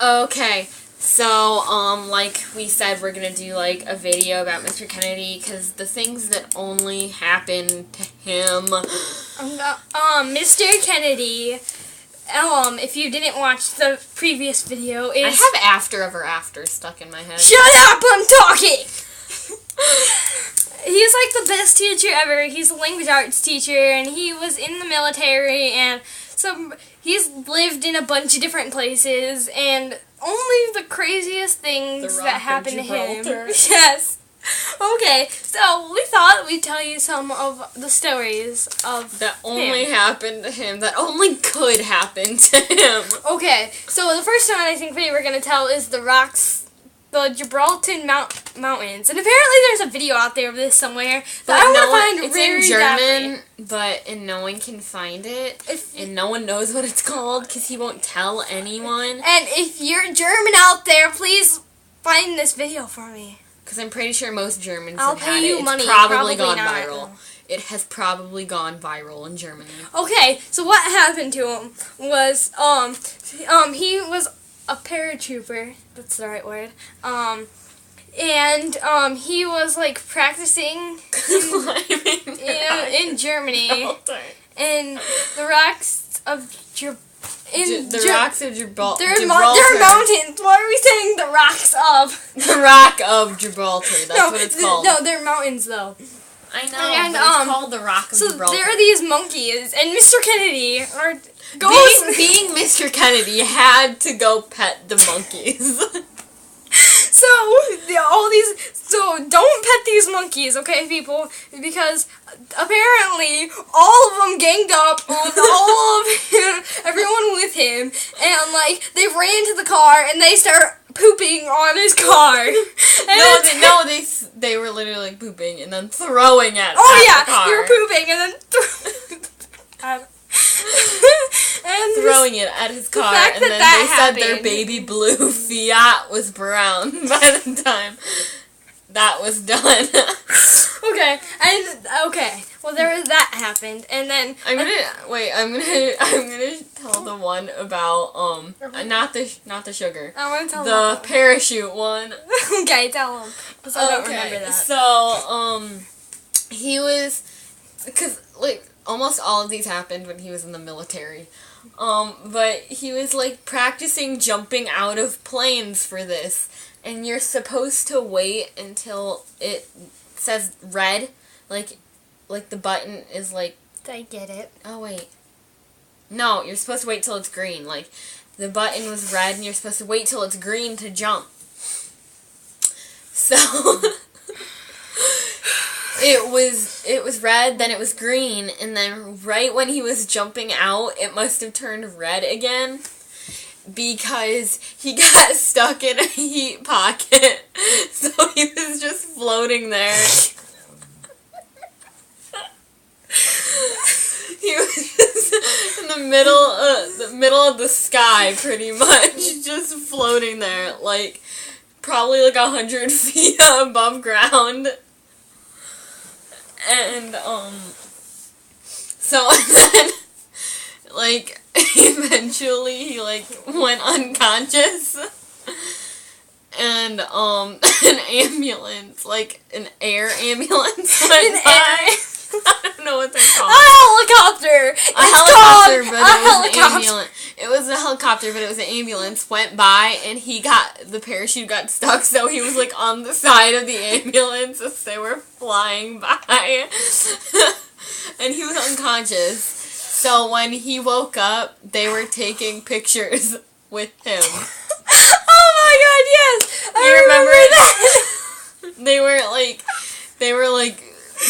Okay, so, like we said, we're gonna do, like, a video about Mr. Kennedy, because the things that only happened to him. Mr. Kennedy, if you didn't watch the previous video, I have After Ever After stuck in my head. Shut up, I'm talking! He's like the best teacher ever. He's a language arts teacher, and he was in the military, and he's lived in a bunch of different places, and only the craziest things that happened to him. Yes. Okay, so we thought we'd tell you some of the stories of that only happened to him, that only could happen to him. Okay, so the first one I think we were going to tell is the Gibraltar Mountains. And apparently there's a video out there of this somewhere that I want to find it's very in German, badly. and no one can find it, and no one knows what it's called because he won't tell anyone. And if you're German out there, please find this video for me. Because I'm pretty sure most Germans I'll have pay had you it. money. It's probably Probably gone not. viral. It has probably gone viral in Germany. Okay, so what happened to him was, he was a paratrooper. That's the right word. And he was like practicing in Germany, in the rocks of Gibraltar. They're mountains. Why are we saying the rocks of? The Rock of Gibraltar. That's what it's called. No, they're mountains though. I know, and, but it's called the Rock of Gibraltar. So there are these monkeys, and Mr. Kennedy being Mr. Kennedy had to go pet the monkeys. So don't pet these monkeys, okay, people? Because apparently all of them ganged up on everyone with him, and like they ran to the car and they start pooping on his car. They were literally like pooping and then throwing at the car. They were pooping and then and throwing it at his car, and then they said their baby blue Fiat was brown by the time that was done. Okay, well that happened, and then I'm gonna tell the one about not the sugar. I want to tell the parachute one. Okay, tell him. Because I don't remember that. So he was, because like almost all of these happened when he was in the military. But he was like practicing jumping out of planes for this, and you're supposed to wait until it says red, like the button is like. I get it. Oh wait. No, you're supposed to wait till it's green. Like the button was red, and you're supposed to wait till it's green to jump. So it was red, then it was green, and then right when he was jumping out, it must have turned red again because he got stuck in a heat pocket. So he was just floating there. He was just in the middle of the sky, pretty much, just floating there, like probably like 100 feet above ground. And, so then, like, eventually he, like, went unconscious, and, an ambulance, like, an air ambulance went by. I don't know what they're called. A helicopter! It was a helicopter, but it was an ambulance, went by, and the parachute got stuck, so he was, like, on the side of the ambulance as they were flying by. And he was unconscious. So when he woke up, they were taking pictures with him. Oh my god, yes! I remember that! They were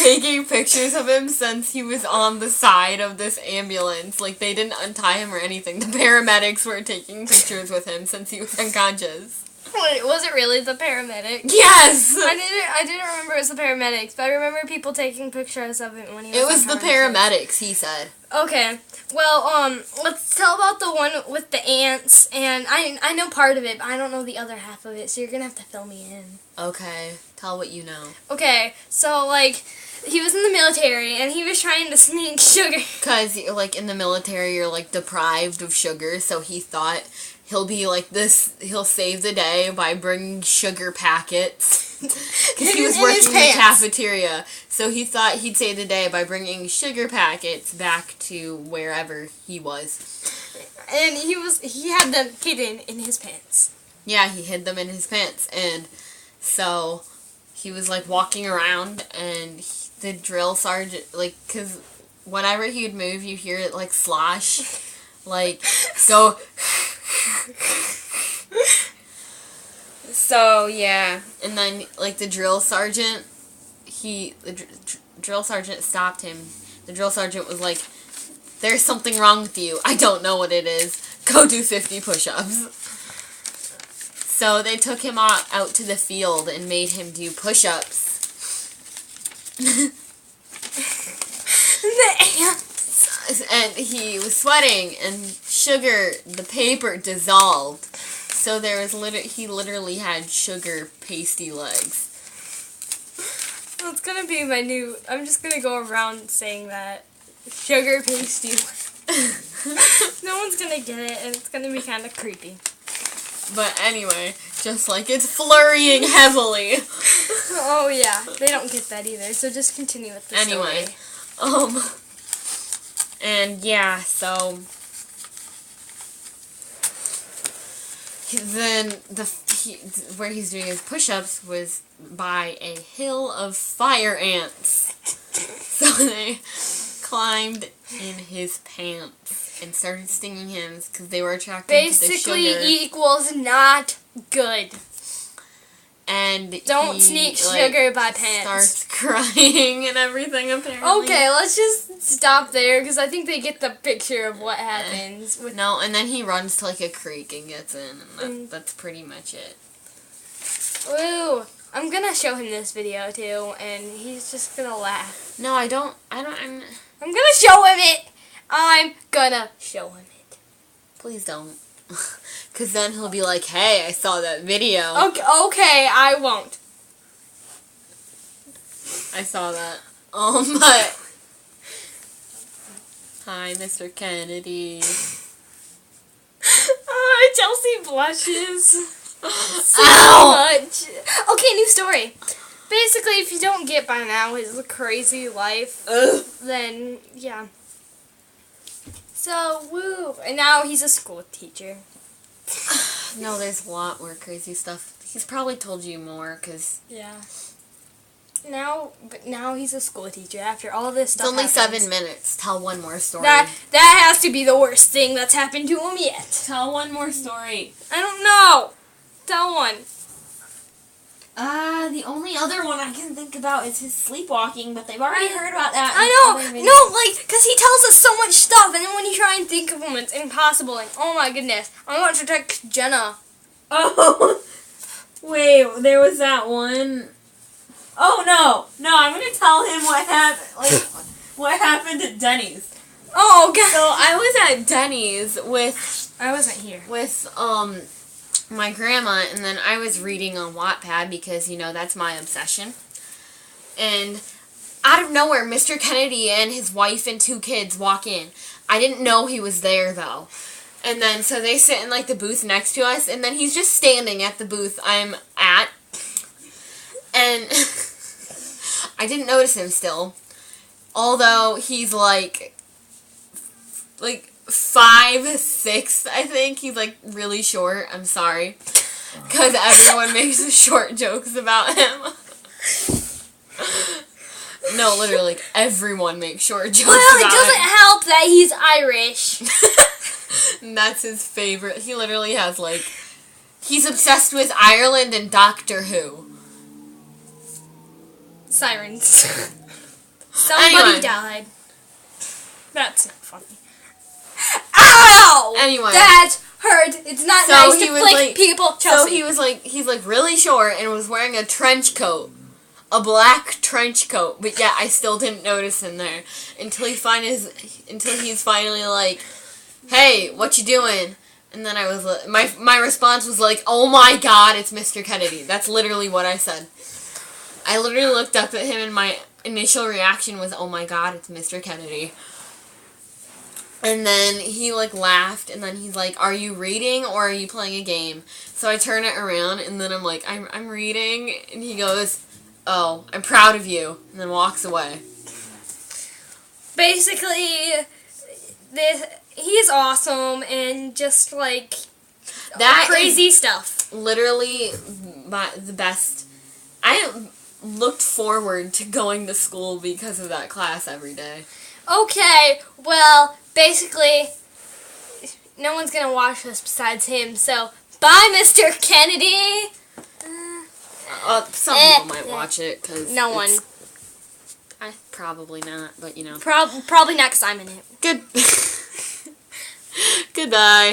taking pictures of him since he was on the side of this ambulance. Like, they didn't untie him or anything. The paramedics were taking pictures with him since he was unconscious. Wait, was it really the paramedics? Yes! I didn't remember it was the paramedics, but I remember people taking pictures of it when he was It was the paramedics, he said. Okay. Well, let's tell about the one with the ants, and I know part of it, but I don't know the other half of it, so you're gonna have to fill me in. Okay. Tell what you know. Okay, so, like, he was in the military, and he was trying to sneak sugar. Because, like, in the military, you're, like, deprived of sugar, so he thought he'll be like this. He'll save the day by bringing sugar packets. Because he was working in the cafeteria. So he thought he'd save the day by bringing sugar packets back to wherever he was. And he had them hidden in his pants. Yeah, he hid them in his pants. And so he was like walking around, and the drill sergeant, like, because whenever he would move, you hear it like slosh, like go. So yeah, and then like the drill sergeant, drill sergeant stopped him. The drill sergeant was like, "There's something wrong with you. I don't know what it is. Go do 50 push-ups." So they took him out to the field and made him do push-ups. The ants. And he was sweating, and sugar, the paper dissolved. So there was he literally had sugar pasty legs. Well, it's gonna be my new. I'm just gonna go around saying that sugar pasty legs. No one's gonna get it, and it's gonna be kind of creepy. But anyway, just like it's flurrying heavily. Oh yeah, they don't get that either. So just continue with the story. And yeah, so then where he's doing his push-ups was by a hill of fire ants. So they climbed in his pants and started stinging him because they were attracted to the sugar. Basically equals not good. And don't sneak sugar by pants. Starts crying and everything, apparently. Okay, let's just stop there, because I think they get the picture of what happens. No, and then he runs to like a creek and gets in, and that's pretty much it. Ooh, I'm gonna show him this video too, and he's just gonna laugh. No, I'm gonna show him it! I'm gonna show him it. Please don't. Because then he'll be like, hey, I saw that video. Okay, I won't. I saw that. But... Hi, Mr. Kennedy. Chelsea blushes so much. Okay, new story. Basically, if you don't get by now his crazy life, then, yeah. So, woo. And now he's a school teacher. No, there's a lot more crazy stuff. He's probably told you more, because... Yeah. Now he's a school teacher after all this stuff. It's only happens. 7 minutes. Tell one more story. That has to be the worst thing that's happened to him yet. Tell one more story. I don't know. Tell one. The only other one I can think about is his sleepwalking, but they've already heard about that. I know. No, like, because he tells us so much stuff, and then when you try and think of them, it's impossible. And oh my goodness, I want to text Jenna. Oh, wait, there was that one. Oh no, I'm gonna tell him what happened. Like, what happened at Denny's. Oh god. So I was at Denny's I wasn't here. With my grandma, and then I was reading on Wattpad because, you know, that's my obsession. And out of nowhere, Mr. Kennedy and his wife and 2 kids walk in. I didn't know he was there, though. And then, so they sit in, like, the booth next to us, and then he's just standing at the booth I'm at. And I didn't notice him still. Although he's, like 5'6", I think. He's, like, really short. I'm sorry. Because everyone makes short jokes about him. No, literally, like, everyone makes short jokes about him. Well, it doesn't help that he's Irish. And that's his favorite. He literally has, like... He's obsessed with Ireland and Doctor Who. Sirens. Somebody died. That's not funny. Ow! Anyway. That hurt. It's not nice to flick people. Chelsea. So he's really short and was wearing a trench coat. A black trench coat. But yeah, I still didn't notice him there. Until he's finally like, hey, what you doing? And then I was my response was like, oh my god, it's Mr. Kennedy. That's literally what I said. I literally looked up at him and my initial reaction was, oh my god, it's Mr. Kennedy. And then he, like, laughed, and then he's like, are you reading or are you playing a game? So I turn it around, and then I'm like, I'm reading, and he goes, oh, I'm proud of you, and then walks away. Basically, he's awesome, and just, like, That crazy stuff. Literally the best. I looked forward to going to school because of that class every day. Okay, well, basically, no one's gonna watch this besides him, so bye, Mr. Kennedy! Some people might watch it, because... No one. Probably not, but, you know. Probably not, because I'm in it. Goodbye.